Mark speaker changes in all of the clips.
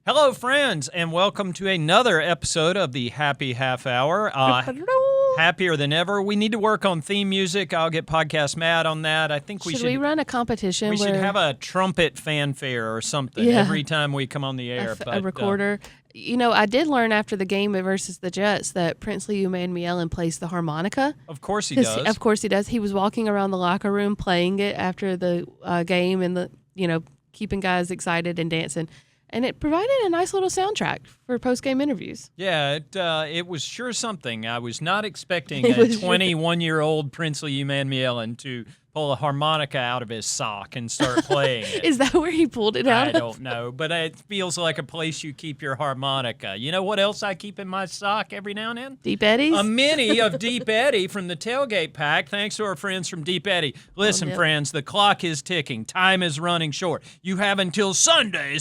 Speaker 1: Hello, friends, and welcome to another episode of the Happy Half Hour. Happier than ever. We need to work on theme music. I'll get Podcast Matt on that. I think
Speaker 2: should we run a competition?
Speaker 1: We should have a trumpet fanfare or something every time we come on the air.
Speaker 2: A recorder. I did learn after the game versus the Jets that Princely Umanmielen plays the harmonica.
Speaker 1: Of course he does.
Speaker 2: Of course he does. He was walking around the locker room playing it after the game and keeping guys excited and dancing. And it provided a nice little soundtrack for post-game interviews.
Speaker 1: Yeah, it was sure something. I was not expecting a 21-year-old Princely Umanmielen to pull a harmonica out of his sock and start playing it.
Speaker 2: Is that where he pulled it out
Speaker 1: I don't know, but it feels like a place you keep your harmonica. You know what else I keep in my sock every now and then?
Speaker 2: Deep Eddies?
Speaker 1: A mini of Deep Eddy from the Tailgate Pack, thanks to our friends from Deep Eddy. Listen, friends, the clock is ticking. Time is running short. You have until Sunday,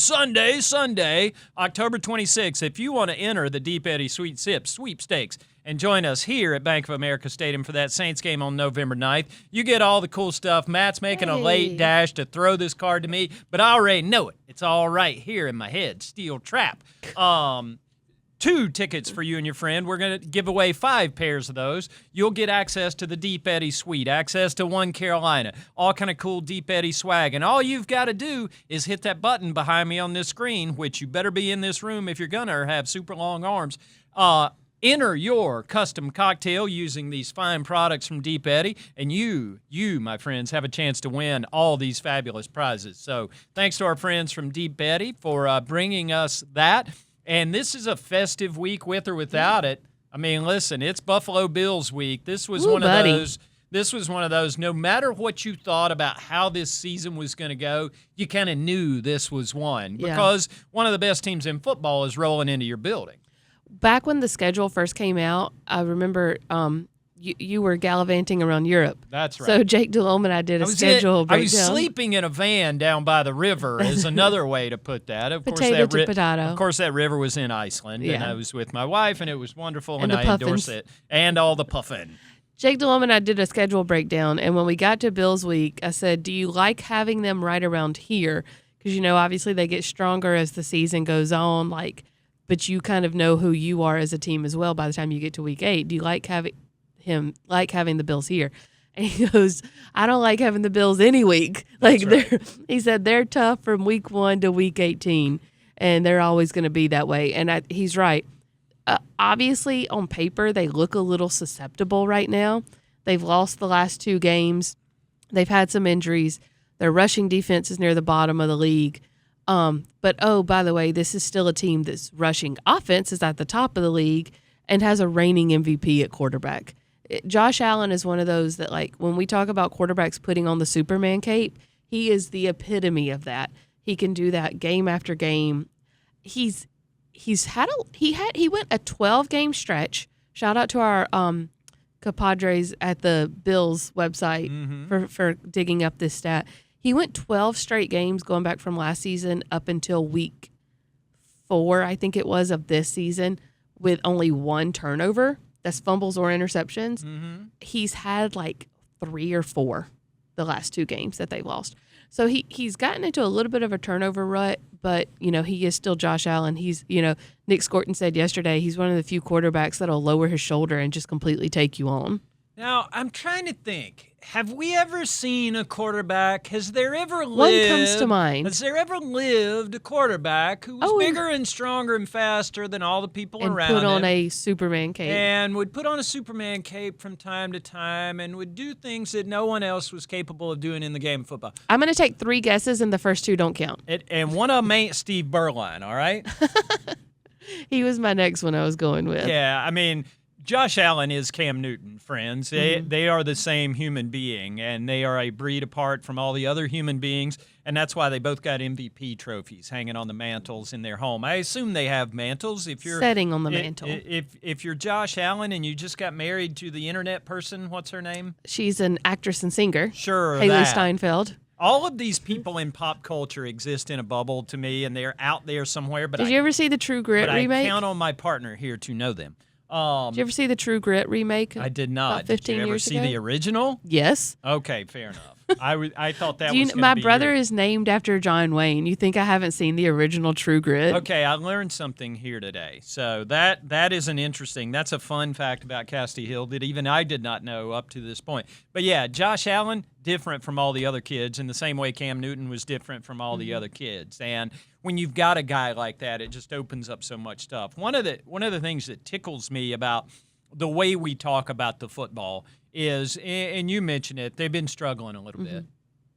Speaker 1: October 26th, if you want to enter the Deep Eddy Sweet Sips sweepstakes and join us here at Bank of America Stadium for that Saints game on November 9th. You get all the cool stuff. Matt's making a late dash to throw this card to me, but I already know it. It's all right here in my head. Steel trap. 2 tickets for you and your friend. We're going to give away 5 pairs of those. You'll get access to the Deep Eddy Suite, access to One Carolina, all kind of cool Deep Eddy swag. And all you've got to do is hit that button behind me on this screen, which you better be in this room if you're going to have super long arms. Enter your custom cocktail using these fine products from Deep Eddy, and you, my friends, have a chance to win all these fabulous prizes. So thanks to our friends from Deep Eddy for bringing us that. And this is a festive week with or without it. I mean, listen, it's Buffalo Bills week. This was one of those. This was one of those, no matter what you thought about how this season was going to go, you kind of knew this was one because one of the best teams in football is rolling into your building.
Speaker 2: Back when the schedule first came out, I remember you were gallivanting around Europe.
Speaker 1: That's right.
Speaker 2: So Jake Delhomme and I did a schedule breakdown.
Speaker 1: I was sleeping in a van down by the river is another way to put that. Of course, that river was in Iceland, and I was with my wife, and it was wonderful, and I endorse it. And all the puffin.
Speaker 2: Jake Delhomme and I did a schedule breakdown, and when we got to Bills week, I said, do you like having them right around here? Because, obviously they get stronger as the season goes on, but you kind of know who you are as a team as well by the time you get to week 8. Do you like having the Bills here? And he goes, I don't like having the Bills any week. He said they're tough from week 1 to week 18, and they're always going to be that way. And he's right. Obviously, on paper, they look a little susceptible right now. They've lost the last 2 games. They've had some injuries. Their rushing defense is near the bottom of the league. But by the way, this is still a team that's rushing offense is at the top of the league and has a reigning MVP at quarterback. Josh Allen is one of those that, when we talk about quarterbacks putting on the Superman cape, he is the epitome of that. He can do that game after game. He went a 12-game stretch. Shout out to our compadres at the Bills website for digging up this stat. He went 12 straight games going back from last season up until week 4, I think it was, of this season with only 1 turnover. That's fumbles or interceptions. He's had 3 or 4 the last 2 games that they lost. So he's gotten into a little bit of a turnover rut, but, he is still Josh Allen. He's, Nick Scorton said yesterday, he's one of the few quarterbacks that'll lower his shoulder and just completely take you on.
Speaker 1: Now, I'm trying to think. Have we ever seen a quarterback? Has there ever lived?
Speaker 2: One comes to mind.
Speaker 1: Has there ever lived a quarterback who was bigger and stronger and faster than all the people around him?
Speaker 2: And put on a Superman cape.
Speaker 1: And would put on a Superman cape from time to time and would do things that no one else was capable of doing in the game of football.
Speaker 2: I'm going to take 3 guesses, and the first 2 don't count.
Speaker 1: And one of them ain't Steve Berline, all right?
Speaker 2: He was my next one I was going with.
Speaker 1: Yeah, I mean, Josh Allen is Cam Newton, friends. They are the same human being, and they are a breed apart from all the other human beings, and that's why they both got MVP trophies hanging on the mantles in their home. I assume they have mantles. If you're
Speaker 2: setting on the mantle.
Speaker 1: If you're Josh Allen and you just got married to the internet person, what's her name?
Speaker 2: She's an actress and singer.
Speaker 1: Sure,
Speaker 2: Haley Steinfeld.
Speaker 1: All of these people in pop culture exist in a bubble to me, and they're out there somewhere. But
Speaker 2: Did you ever see the True Grit remake?
Speaker 1: I count on my partner here to know them.
Speaker 2: Did you ever see the True Grit remake?
Speaker 1: I did not.
Speaker 2: About 15
Speaker 1: years ago. Did you ever see the original?
Speaker 2: Yes.
Speaker 1: Okay, fair enough. I thought that was
Speaker 2: my brother is named after John Wayne. You think I haven't seen the original True Grit?
Speaker 1: Okay, I learned something here today. So that is an interesting. That's a fun fact about Kassidy Hill that even I did not know up to this point. But yeah, Josh Allen different from all the other kids in the same way Cam Newton was different from all the other kids. And when you've got a guy like that, it just opens up so much stuff. One of the things that tickles me about the way we talk about the football is, and you mentioned it, they've been struggling a little bit.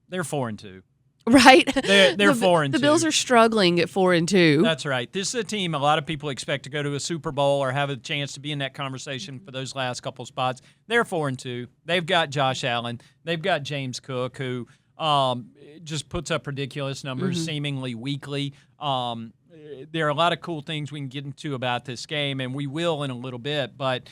Speaker 1: They're 4-2.
Speaker 2: Right.
Speaker 1: They're 4-2.
Speaker 2: The Bills are struggling at 4-2.
Speaker 1: That's right. This is a team a lot of people expect to go to a Super Bowl or have a chance to be in that conversation for those last couple spots. They're 4-2. They've got Josh Allen. They've got James Cook, who just puts up ridiculous numbers seemingly weekly. There are a lot of cool things we can get into about this game, and we will in a little bit. But,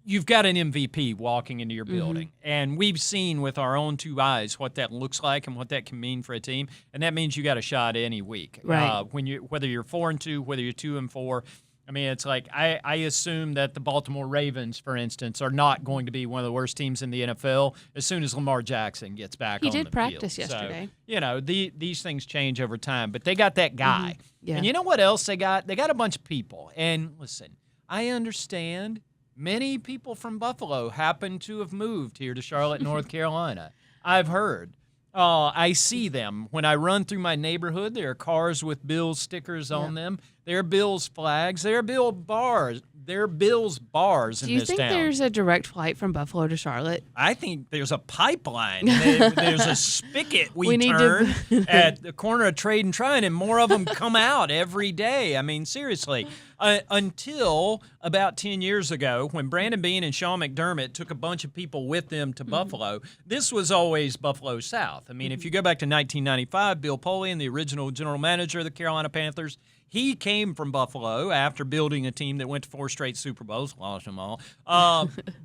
Speaker 1: you've got an MVP walking into your building, and we've seen with our own two eyes what that looks like and what that can mean for a team, and that means you got a shot any week.
Speaker 2: Right.
Speaker 1: Whether you're 4-2, whether you're 2-4. I mean, it's like I assume that the Baltimore Ravens, for instance, are not going to be one of the worst teams in the NFL as soon as Lamar Jackson gets back on the field.
Speaker 2: He did practice yesterday.
Speaker 1: So, these things change over time, but they got that guy.
Speaker 2: Yeah.
Speaker 1: And you know what else they got? They got a bunch of people. And listen, I understand many people from Buffalo happen to have moved here to Charlotte, North Carolina. I've heard. I see them. When I run through my neighborhood, there are cars with Bills stickers on them. There are Bills flags. There are Bills bars. There are Bills bars in this town.
Speaker 2: Do you think there's a direct flight from Buffalo to Charlotte?
Speaker 1: I think there's a pipeline. There's a spigot we turn at the corner of Trade and Trine, and more of them come out every day. I mean, seriously. Until about 10 years ago, when Brandon Beane and Sean McDermott took a bunch of people with them to Buffalo, this was always Buffalo South. I mean, if you go back to 1995, Bill Polian, the original general manager of the Carolina Panthers, he came from Buffalo after building a team that went to 4 straight Super Bowls, lost them all,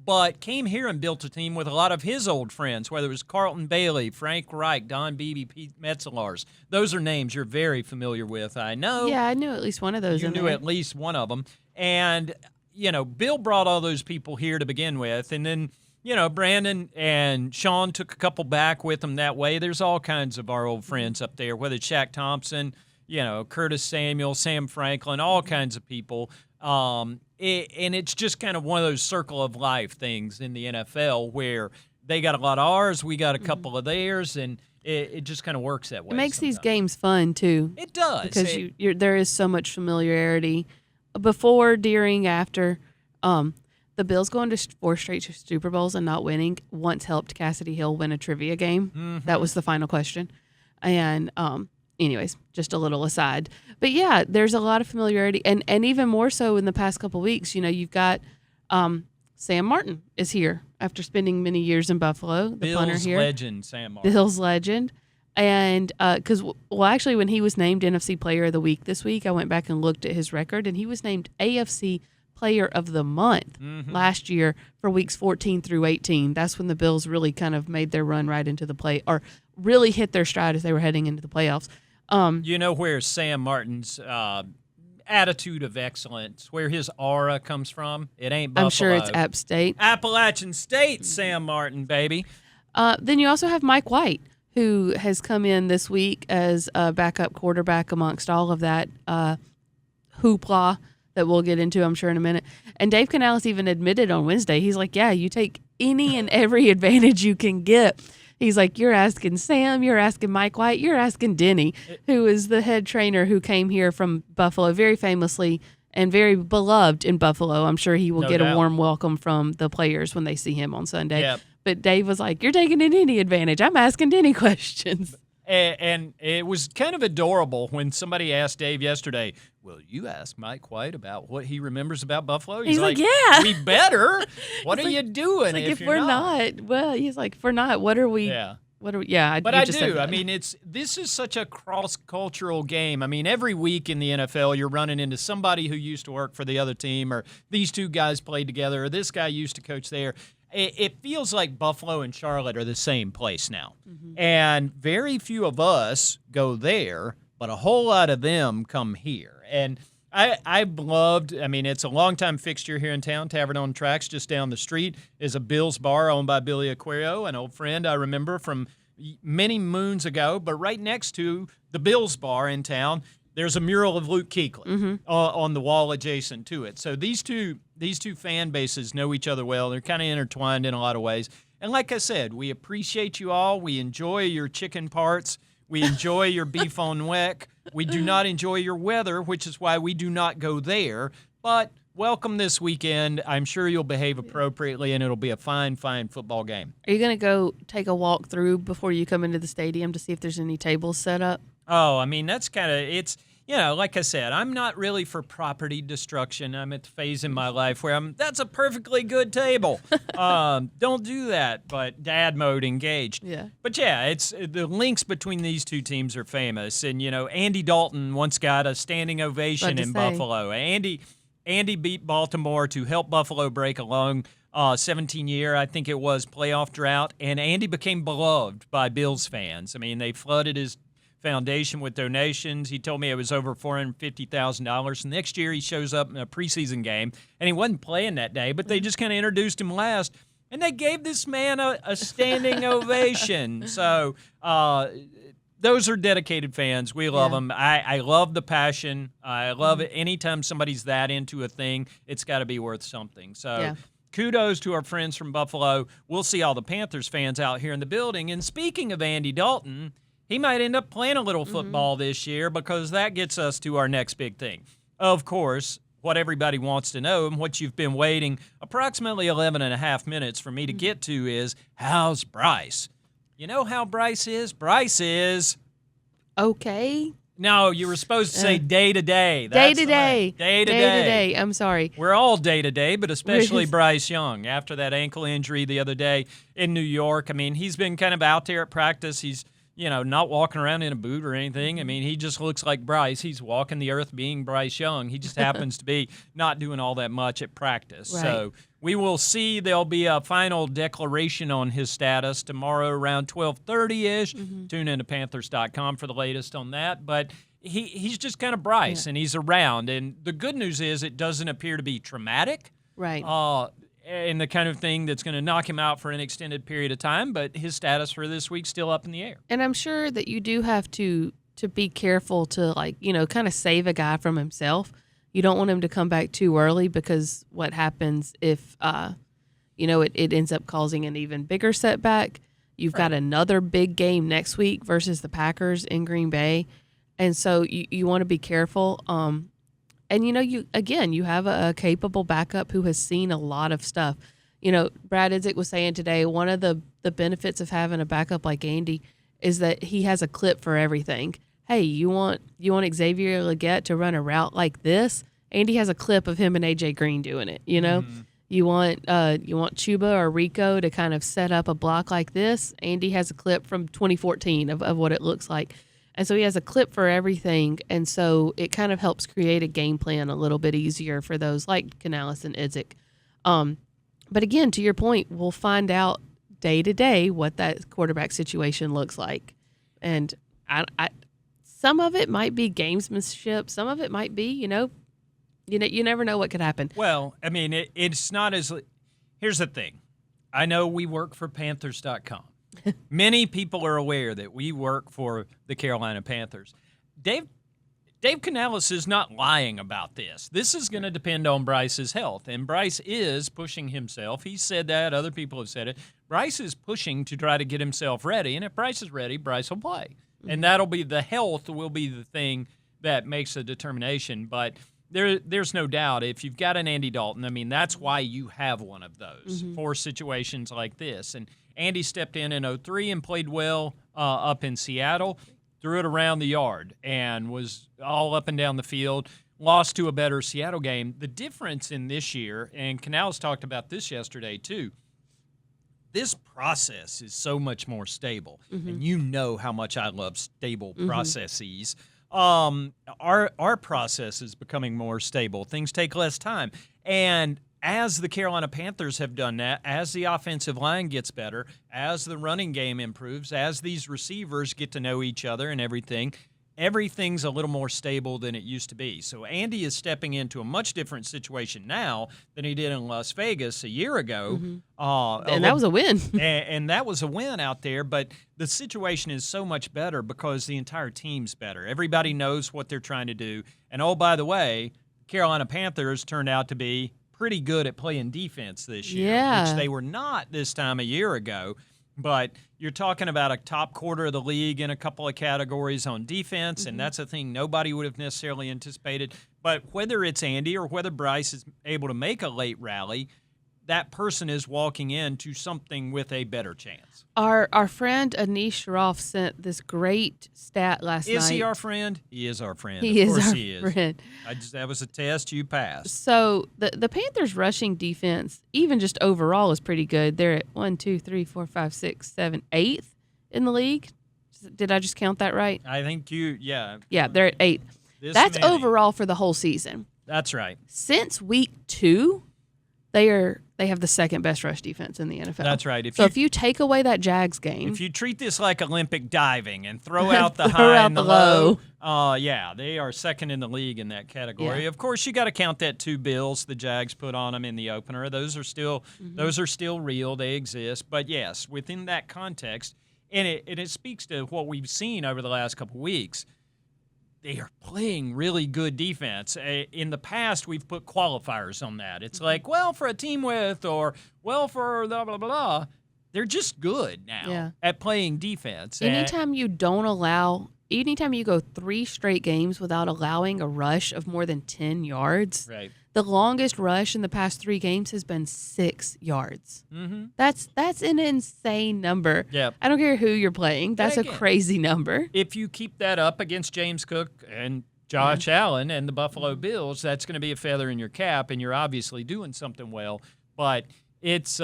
Speaker 1: but came here and built a team with a lot of his old friends, whether it was Carlton Bailey, Frank Reich, Don Beebe, Pete Metzelaars. Those are names you're very familiar with, I know.
Speaker 2: Yeah, I knew at least one of those.
Speaker 1: You knew at least one of them. And, Bill brought all those people here to begin with, and then Brandon and Sean took a couple back with them that way. There's all kinds of our old friends up there, whether it's Shaq Thompson, Curtis Samuel, Sam Franklin, all kinds of people. And it's just kind of one of those circle of life things in the NFL where they got a lot of ours, we got a couple of theirs, and it just kind of works that way.
Speaker 2: It makes these games fun, too.
Speaker 1: It does.
Speaker 2: Because there is so much familiarity. Before, during, after. The Bills going to 4 straight Super Bowls and not winning once helped Kassidy Hill win a trivia game. That was the final question. And anyways, just a little aside. But, yeah, there's a lot of familiarity. And even more so in the past couple of weeks, you've got Sam Martin is here after spending many years in Buffalo. The punter here.
Speaker 1: Bills legend, Sam Martin.
Speaker 2: Bills legend. And because, actually, when he was named NFC Player of the Week this week, I went back and looked at his record, and he was named AFC Player of the Month last year for weeks 14 through 18. That's when the Bills really kind of made their run right into the play, or really hit their stride as they were heading into the playoffs.
Speaker 1: You know where Sam Martin's attitude of excellence, where his aura comes from? It ain't Buffalo.
Speaker 2: I'm sure it's App State.
Speaker 1: Appalachian State, Sam Martin, baby.
Speaker 2: Then you also have Mike White, who has come in this week as a backup quarterback amongst all of that hoopla that we'll get into, I'm sure, in a minute. And Dave Canales even admitted on Wednesday, he's like, yeah, you take any and every advantage you can get. He's like, you're asking Sam, you're asking Mike White, you're asking Denny, who is the head trainer who came here from Buffalo very famously and very beloved in Buffalo. I'm sure he will get a warm welcome from the players when they see him on Sunday.
Speaker 1: Yep.
Speaker 2: But Dave was like, you're taking any advantage. I'm asking Denny questions.
Speaker 1: And it was kind of adorable when somebody asked Dave yesterday, will you ask Mike White about what he remembers about Buffalo?
Speaker 2: He's like, yeah.
Speaker 1: We better. What are you doing
Speaker 2: if we're not? Well, he's like, if we're not, what are we? Yeah.
Speaker 1: But I do. I mean, this is such a cross-cultural game. I mean, every week in the NFL, you're running into somebody who used to work for the other team, or these two guys played together, or this guy used to coach there. It feels like Buffalo and Charlotte are the same place now. And very few of us go there, but a whole lot of them come here. And I've loved, it's a longtime fixture here in town. Tavern on Tracks, just down the street, is a Bill's bar owned by Billy Aquario, an old friend I remember from many moons ago. But right next to the Bill's bar in town, there's a mural of Luke Kuechly on the wall adjacent to it. So these two fan bases know each other well. They're kind of intertwined in a lot of ways. And like I said, we appreciate you all. We enjoy your chicken parts. We enjoy your beef on weck. We do not enjoy your weather, which is why we do not go there. But welcome this weekend. I'm sure you'll behave appropriately, and it'll be a fine, fine football game.
Speaker 2: Are you going to go take a walk through before you come into the stadium to see if there's any tables set up?
Speaker 1: Oh, that's kind of, it's, like I said, I'm not really for property destruction. I'm at the phase in my life where that's a perfectly good table. Don't do that, but dad mode engaged.
Speaker 2: Yeah.
Speaker 1: But yeah, it's the links between these two teams are famous. And, Andy Dalton once got a standing ovation in Buffalo. Andy beat Baltimore to help Buffalo break a long 17-year, I think it was, playoff drought. And Andy became beloved by Bills fans. They flooded his foundation with donations. He told me it was over $450,000. Next year, he shows up in a preseason game, and he wasn't playing that day, but they just kind of introduced him last, and they gave this man a standing ovation. So those are dedicated fans. We love them. I love the passion. I love it. Anytime somebody's that into a thing, it's got to be worth something. So kudos to our friends from Buffalo. We'll see all the Panthers fans out here in the building. And speaking of Andy Dalton, he might end up playing a little football this year, because that gets us to our next big thing. Of course, what everybody wants to know and what you've been waiting approximately 11 and a half minutes for me to get to is, how's Bryce? You know how Bryce is? Bryce is...
Speaker 2: okay.
Speaker 1: No, you were supposed to say day to day.
Speaker 2: Day to day.
Speaker 1: Day to day.
Speaker 2: I'm sorry.
Speaker 1: We're all day to day, but especially Bryce Young. After that ankle injury the other day in New York, he's been kind of out there at practice. He's not walking around in a boot or anything. He just looks like Bryce. He's walking the earth being Bryce Young. He just happens to be not doing all that much at practice.
Speaker 2: Right.
Speaker 1: So we will see. There'll be a final declaration on his status tomorrow around 12:30-ish. Tune in to Panthers.com for the latest on that. But he's just kind of Bryce, and he's around. And the good news is it doesn't appear to be traumatic.
Speaker 2: Right.
Speaker 1: And the kind of thing that's going to knock him out for an extended period of time, but his status for this week's still up in the air.
Speaker 2: And I'm sure that you do have to be careful to, kind of save a guy from himself. You don't want him to come back too early, because what happens if, it ends up causing an even bigger setback. You've got another big game next week versus the Packers in Green Bay. And so you want to be careful. And, you have a capable backup who has seen a lot of stuff. Brad Idzik was saying today, one of the benefits of having a backup like Andy is that he has a clip for everything. Hey, you want Xavier Legette to run a route like this? Andy has a clip of him and A.J. Green doing it, You want Chuba or Rico to kind of set up a block like this? Andy has a clip from 2014 of what it looks like. And so he has a clip for everything, and so it kind of helps create a game plan a little bit easier for those like Canales and Idzik. But again, to your point, we'll find out day to day what that quarterback situation looks like. And I some of it might be gamesmanship. Some of it might be, you never know what could happen.
Speaker 1: Well, it's not as – here's the thing. I know we work for Panthers.com. Many people are aware that we work for the Carolina Panthers. Dave Canales is not lying about this. This is going to depend on Bryce's health, and Bryce is pushing himself. He said that. Other people have said it. Bryce is pushing to try to get himself ready, and if Bryce is ready, Bryce will play. And that'll be the health will be the thing that makes a determination. But there's no doubt if you've got an Andy Dalton, that's why you have one of those for situations like this. And Andy stepped in 2003 and played well up in Seattle, threw it around the yard and was all up and down the field, lost to a better Seattle game. The difference in this year, and Canales talked about this yesterday too, this process is so much more stable. And you know how much I love stable processes. Our process is becoming more stable. Things take less time. And as the Carolina Panthers have done that, as the offensive line gets better, as the running game improves, as these receivers get to know each other and everything, everything's a little more stable than it used to be. So Andy is stepping into a much different situation now than he did in Las Vegas a year ago.
Speaker 2: And that was a win.
Speaker 1: and that was a win out there. But the situation is so much better because the entire team's better. Everybody knows what they're trying to do. And, oh, by the way, Carolina Panthers turned out to be pretty good at playing defense this year, which they were not this time a year ago. But you're talking about a top quarter of the league in a couple of categories on defense, and that's a thing nobody would have necessarily anticipated. But whether it's Andy or whether Bryce is able to make a late rally, that person is walking into something with a better chance.
Speaker 2: Our friend Anish Shroff sent this great stat last night.
Speaker 1: Is he our friend? He is our friend.
Speaker 2: He
Speaker 1: of
Speaker 2: is
Speaker 1: course
Speaker 2: our
Speaker 1: he is.
Speaker 2: friend.
Speaker 1: That was a test you passed.
Speaker 2: So the Panthers' rushing defense, even just overall, is pretty good. They're at 1, 2, 3, 4, 5, 6, 7, 8th in the league. Did I just count that right?
Speaker 1: I think yeah.
Speaker 2: Yeah, they're at 8. That's overall for the whole season.
Speaker 1: That's right.
Speaker 2: Since week 2, they have the second best rush defense in the NFL.
Speaker 1: That's right.
Speaker 2: If you take away that Jags game,
Speaker 1: if you treat this like Olympic diving and throw out the high and the low, they are second in the league in that category.
Speaker 2: Yeah.
Speaker 1: Of course, you got to count that 2 bills the Jags put on them in the opener. Those are still real. They exist. But yes, within that context, and it speaks to what we've seen over the last couple of weeks. They are playing really good defense. In the past, we've put qualifiers on that. It's like, well, for a team with, or well, for blah, blah, blah. They're just good now at playing defense.
Speaker 2: Anytime you go 3 straight games without allowing a rush of more than 10 yards,
Speaker 1: right.
Speaker 2: The longest rush in the past 3 games has been 6 yards.
Speaker 1: Mm-hmm.
Speaker 2: That's an insane number.
Speaker 1: Yep.
Speaker 2: I don't care who you're playing. That's a crazy number.
Speaker 1: If you keep that up against James Cook and Josh Allen and the Buffalo Bills, that's going to be a feather in your cap, and you're obviously doing something well. But it's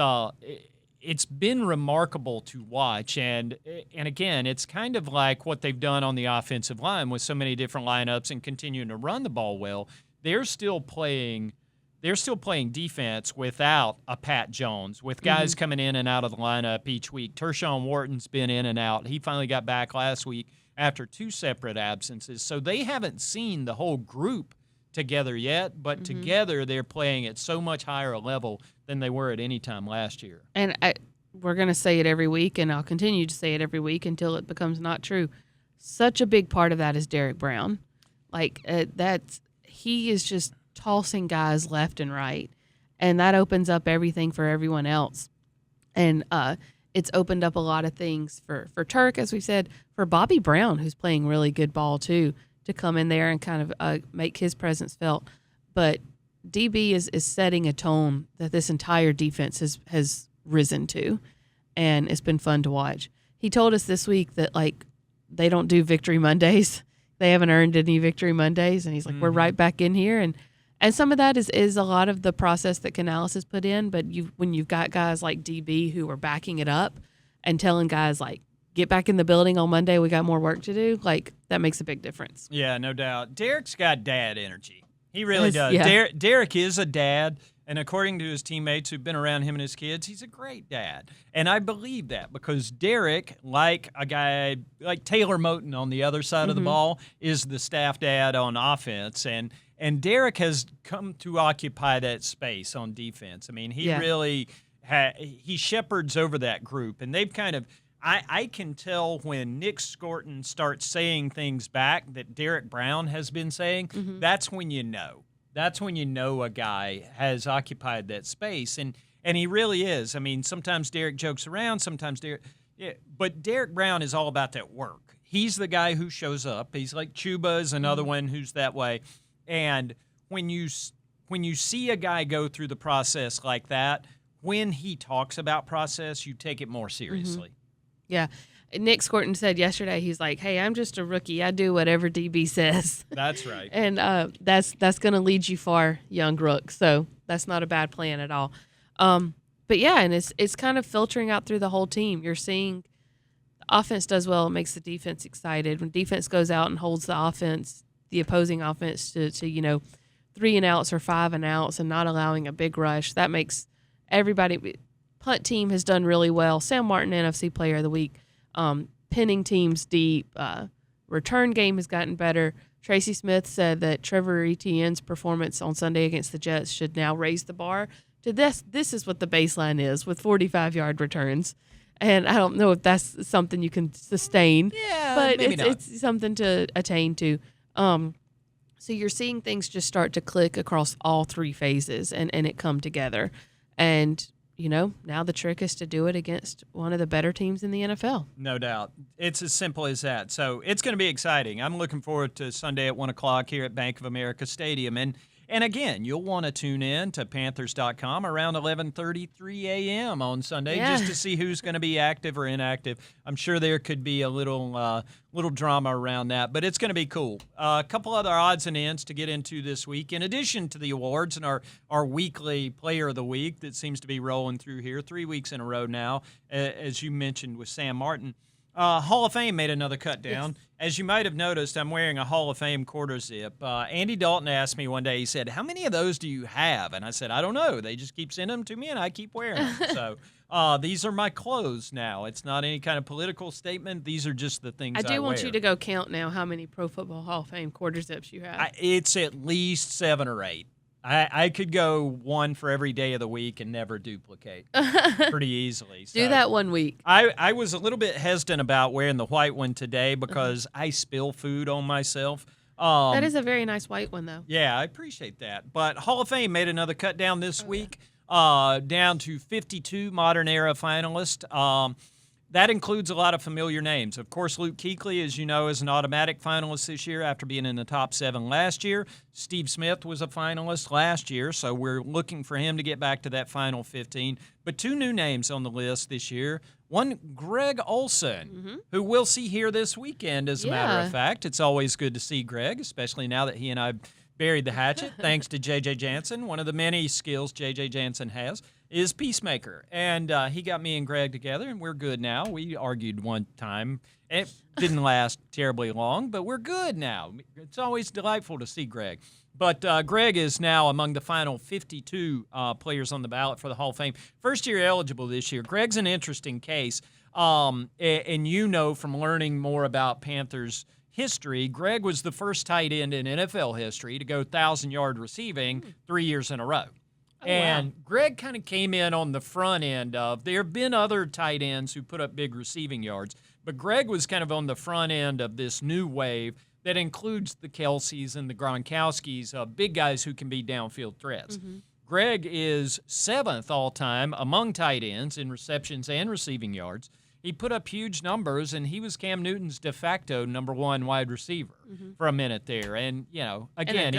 Speaker 1: been remarkable to watch, and again, it's kind of like what they've done on the offensive line with so many different lineups and continuing to run the ball well. They're still playing defense without a Pat Jones, with guys coming in and out of the lineup each week. Tershawn Wharton's been in and out. He finally got back last week after 2 separate absences. So they haven't seen the whole group together yet, but together they're playing at so much higher a level than they were at any time last year.
Speaker 2: And we're going to say it every week, and I'll continue to say it every week until it becomes not true. Such a big part of that is Derek Brown. He is just tossing guys left and right, and that opens up everything for everyone else. And it's opened up a lot of things for Turk, as we said, for Bobby Brown, who's playing really good ball too, to come in there and kind of make his presence felt. But DB is setting a tone that this entire defense has risen to, and it's been fun to watch. He told us this week that they don't do Victory Mondays. They haven't earned any Victory Mondays, and he's like, we're right back in here. And some of that is a lot of the process that Canales has put in, but when you've got guys like DB who are backing it up and telling guys, get back in the building on Monday, we got more work to do, that makes a big difference.
Speaker 1: Yeah, no doubt. Derek's got dad energy. He really does.
Speaker 2: Yeah.
Speaker 1: Derek is a dad, and according to his teammates who've been around him and his kids, he's a great dad. And I believe that because Derek, like a guy like Taylor Moton on the other side of the ball, is the staff dad on offense. And Derek has come to occupy that space on defense. I mean, he really he shepherds over that group, and they've kind of I can tell when Nick Scorton starts saying things back that Derek Brown has been saying, that's when you know. That's when you know a guy has occupied that space, and he really is. I mean, sometimes Derek jokes around, sometimes but Derek Brown is all about that work. He's the guy who shows up. He's like Chuba is another one who's that way. And when you see a guy go through the process like that, when he talks about process, you take it more seriously.
Speaker 2: Yeah. Nick Scorton said yesterday, he's like, hey, I'm just a rookie. I do whatever DB says.
Speaker 1: That's right.
Speaker 2: And that's going to lead you far, young rook. So that's not a bad plan at all. But, yeah, and it's kind of filtering out through the whole team. You're seeing the offense does well. It makes the defense excited. When defense goes out and holds the opposing offense to 3 and outs or 5 and outs and not allowing a big rush, that makes everybody – punt team has done really well. Sam Martin, NFC Player of the Week. Pinning teams deep, return game has gotten better. Tracy Smith said that Trevor Etienne's performance on Sunday against the Jets should now raise the bar to this. This is what the baseline is with 45-yard returns. And I don't know if that's something you can sustain, but it's something to attain to. So you're seeing things just start to click across all three phases and it come together. And, now the trick is to do it against one of the better teams in the NFL.
Speaker 1: No doubt. It's as simple as that. So it's going to be exciting. I'm looking forward to Sunday at 1 o'clock here at Bank of America Stadium. And again, you'll want to tune in to Panthers.com around 11:33 a.m. on Sunday just to see who's going to be active or inactive. I'm sure there could be a little drama around that, but it's going to be cool. A couple other odds and ends to get into this week, in addition to the awards and our weekly Player of the Week that seems to be rolling through here 3 weeks in a row now, as you mentioned with Sam Martin. Hall of Fame made another cut down. Yes. As you might have noticed, I'm wearing a Hall of Fame quarter zip. Andy Dalton asked me one day, he said, "How many of those do you have?" And I said, "I don't know. They just keep sending them to me, and I keep wearing them." So these are my clothes now. It's not any kind of political statement. These are just the things I wear.
Speaker 2: I do want you to go count now how many Pro Football Hall of Fame quarter zips you have.
Speaker 1: It's at least 7 or 8. I could go one for every day of the week and never duplicate pretty easily. So
Speaker 2: do that one week.
Speaker 1: I was a little bit hesitant about wearing the white one today because I spill food on myself.
Speaker 2: That is a very nice white one, though.
Speaker 1: Yeah, I appreciate that. But Hall of Fame made another cut down this week, down to 52 modern era finalists. That includes a lot of familiar names. Of course, Luke Kuechly, as you know, is an automatic finalist this year after being in the top 7 last year. Steve Smith was a finalist last year, so we're looking for him to get back to that final 15. But 2 new names on the list this year. One, Greg Olsen, who we'll see here this weekend, as a matter of fact. It's always good to see Greg, especially now that he and I buried the hatchet, thanks to J.J. Jansen. One of the many skills J.J. Jansen has is peacemaker. And he got me and Greg together, and we're good now. We argued one time. It didn't last terribly long, but we're good now. It's always delightful to see Greg. But Greg is now among the final 52 players on the ballot for the Hall of Fame. First year eligible this year. Greg's an interesting case. And from learning more about Panthers history, Greg was the first tight end in NFL history to go 1,000-yard receiving 3 years in a row. And Greg kind of came in on the front end of, there have been other tight ends who put up big receiving yards, but Greg was kind of on the front end of this new wave that includes the Kelceys and the Gronkowskis, big guys who can be downfield threats. Greg is 7th all-time among tight ends in receptions and receiving yards. He put up huge numbers, and he was Cam Newton's de facto number 1 wide receiver for a minute there. And, again,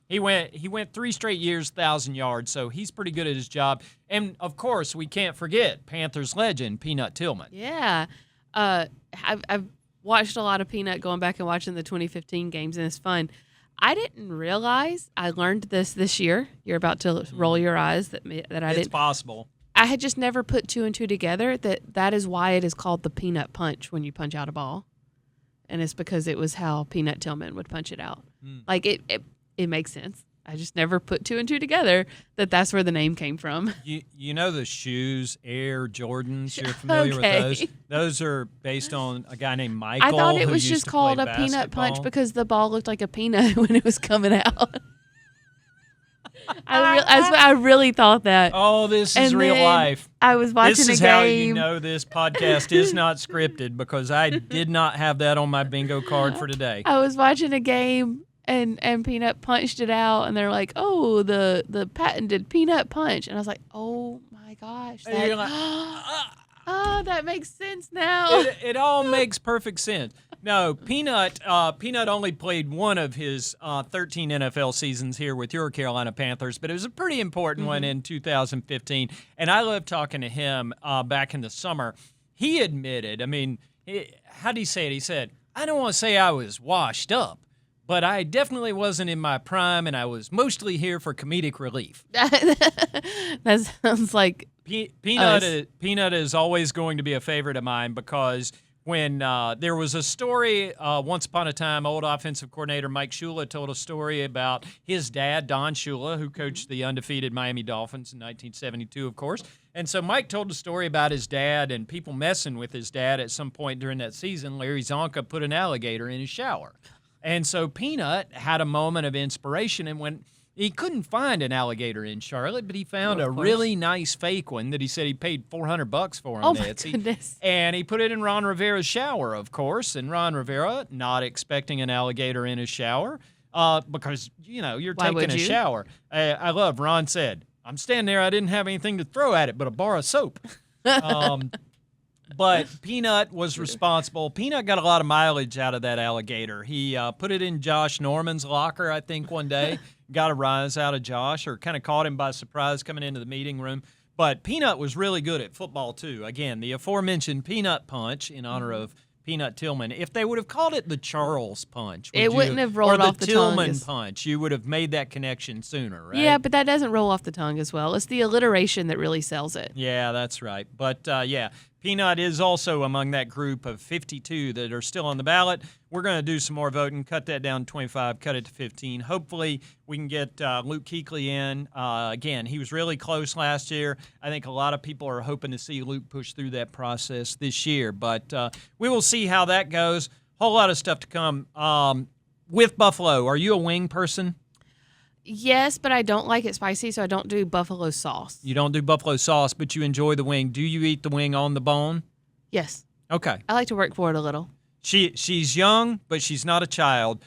Speaker 1: he went 3 straight years, 1,000 yards, so he's pretty good at his job. And, of course, we can't forget Panthers legend, Peanut Tillman.
Speaker 2: Yeah. I've watched a lot of Peanut going back and watching the 2015 games, and it's fun. I didn't realize, I learned this year. You're about to roll your eyes that I didn't.
Speaker 1: It's possible.
Speaker 2: I had just never put 2 and 2 together that is why it is called the peanut punch when you punch out a ball. And it's because it was how Peanut Tillman would punch it out. Like, it makes sense. I just never put 2 and 2 together that's where the name came from.
Speaker 1: You know the shoes, Air Jordans, you're familiar with those? Those are based on a guy named Michael.
Speaker 2: I thought it was just called a peanut punch because the ball looked like a peanut when it was coming out. I really thought that.
Speaker 1: Oh, this is real life.
Speaker 2: I was watching a game.
Speaker 1: This is how you know this podcast is not scripted, because I did not have that on my bingo card for today.
Speaker 2: I was watching a game and Peanut punched it out, and they're like, "Oh, the patented Peanut punch," and I was like, "Oh my gosh!" That makes sense now.
Speaker 1: It all makes perfect sense. No, Peanut only played one of his 13 NFL seasons here with your Carolina Panthers, but it was a pretty important one in 2015. And I loved talking to him back in the summer. He admitted, how did he say it? He said, "I don't want to say I was washed up, but I definitely wasn't in my prime, and I was mostly here for comedic relief."
Speaker 2: That sounds like
Speaker 1: Peanut is always going to be a favorite of mine because when there was a story once upon a time, old offensive coordinator Mike Shula told a story about his dad, Don Shula, who coached the undefeated Miami Dolphins in 1972, of course. And so Mike told a story about his dad and people messing with his dad at some point during that season. Larry Zonka put an alligator in his shower. And so Peanut had a moment of inspiration and went – he couldn't find an alligator in Charlotte, but he found a really nice fake one that he said he paid $400 for on Etsy.
Speaker 2: Goodness.
Speaker 1: And he put it in Ron Rivera's shower, of course. And Ron Rivera, not expecting an alligator in his shower, because, you're taking a shower. I love, Ron said, I'm standing there, I didn't have anything to throw at it but a bar of soap. But Peanut was responsible. Peanut got a lot of mileage out of that alligator. He put it in Josh Norman's locker, I think, one day. Got a rise out of Josh, or kind of caught him by surprise coming into the meeting room. But Peanut was really good at football, too. Again, the aforementioned Peanut Punch in honor of Peanut Tillman. If they would have called it the Charles Punch,
Speaker 2: it wouldn't have rolled off the tongue.
Speaker 1: Or the Tillman Punch, you would have made that connection sooner, right?
Speaker 2: Yeah, but that doesn't roll off the tongue as well. It's the alliteration that really sells it.
Speaker 1: Yeah, that's right. But, Peanut is also among that group of 52 that are still on the ballot. We're going to do some more voting, cut that down to 25, cut it to 15. Hopefully we can get Luke Kuechly in. Again, he was really close last year. I think a lot of people are hoping to see Luke push through that process this year. But we will see how that goes. Whole lot of stuff to come. With Buffalo, are you a wing person?
Speaker 2: Yes, but I don't like it spicy, so I don't do buffalo sauce.
Speaker 1: You don't do buffalo sauce, but you enjoy the wing. Do you eat the wing on the bone?
Speaker 2: Yes.
Speaker 1: Okay.
Speaker 2: I like to work for it a little.
Speaker 1: She's young, but she's not a child.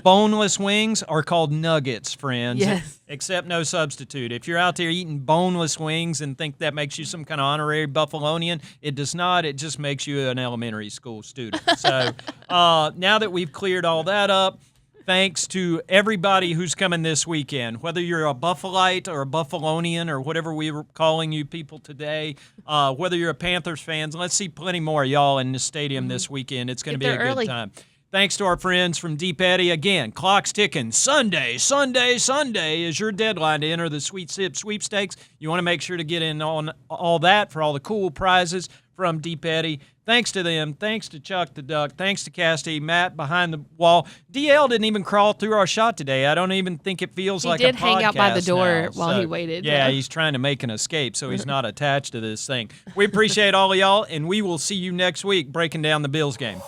Speaker 1: Boneless wings are called nuggets, friends.
Speaker 2: Yes.
Speaker 1: Except no substitute. If you're out there eating boneless wings and think that makes you some kind of honorary Buffalonian, it does not. It just makes you an elementary school student. So now that we've cleared all that up, thanks to everybody who's coming this weekend, whether you're a Buffalite or a Buffalonian or whatever we were calling you people today, whether you're a Panthers fans, let's see plenty more of y'all in the stadium this weekend. It's going to be a good time. Thanks to our friends from Deep Eddy. Again, clock's ticking. Sunday is your deadline to enter the Sweet Sip Sweepstakes. You want to make sure to get in on all that for all the cool prizes from Deep Eddy. Thanks to them. Thanks to Chuck the Duck. Thanks to Cassidy, Matt behind the wall. DL didn't even crawl through our shot today. I don't even think it feels like a podcast.
Speaker 2: He did hang out by the door
Speaker 1: now,
Speaker 2: while he waited.
Speaker 1: Yeah, he's trying to make an escape, so he's not attached to this thing. We appreciate all of y'all, and we will see you next week breaking down the Bills game.